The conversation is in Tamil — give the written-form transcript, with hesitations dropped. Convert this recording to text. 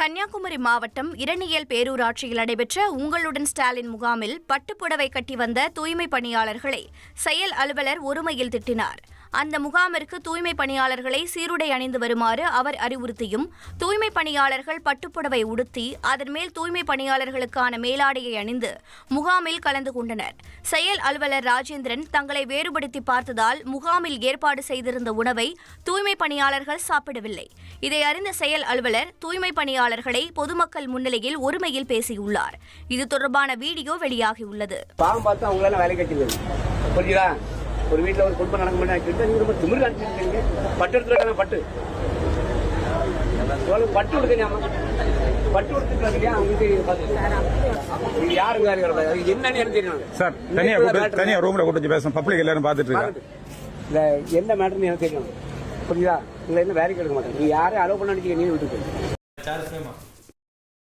கன்னியாகுமரி மாவட்டம் இரணியல் பேரூராட்சியில் நடைபெற்ற உங்களுடன் ஸ்டாலின் முகாமில் பட்டுப்புடவை கட்டி வந்த தூய்மை பணியாளர்களை செயல் அலுவலர் ஒருமையில் திட்டினார். அந்த முகாமிற்கு தூய்மை பணியாளர்களை சீருடை அணிந்து வருமாறு அவர் அறிவுறுத்தியும் தூய்மை பணியாளர்கள் பட்டுப்புடவை உடுத்தி அதன் மேல் தூய்மை பணியாளர்களுக்கான மேலாடையை அணிந்து முகாமில் கலந்து கொண்டனர். செயல் அலுவலர் ராஜேந்திரன் தங்களை வேறுபடுத்தி பார்த்ததால் முகாமில் ஏற்பாடு செய்திருந்த உணவை தூய்மை பணியாளர்கள் சாப்பிடவில்லை. இதை அறிந்த செயல் அலுவலர் தூய்மை பணியாளர்களை பொதுமக்கள் முன்னிலையில் ஒருமையில் பேசியுள்ளார். இது தொடர்பான வீடியோ வெளியாகியுள்ளது. ஒரு வீட்டில் ஒரு குடும்பம் நடக்க மாட்டேன் ரொம்ப திமிரு காணிச்சிருக்கீங்க. பட்டு எடுத்துக்கிட்டாங்க. பட்டு எடுக்கணும். பட்டு எடுத்துக்கலாம் இல்லையா? அவங்களுக்கு யாருக்கு என்னன்னு எனக்கு தெரியும் சார். தனியா ரூம்ல கூட்டு பேசணும். பப்ளிக் எல்லாரும் பார்த்துட்டு இருக்காங்க. இல்ல என்ன மேட்டர்னு எனக்கு தெரியும். புரியுதா? இல்ல என்ன வேலைக்கு எடுக்க மாட்டேன். நீ யாரும் அலோவ் பண்ண நினைக்கிறீங்க? நீ விட்டுக்கு